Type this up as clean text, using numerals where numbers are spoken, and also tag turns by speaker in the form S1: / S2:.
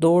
S1: 2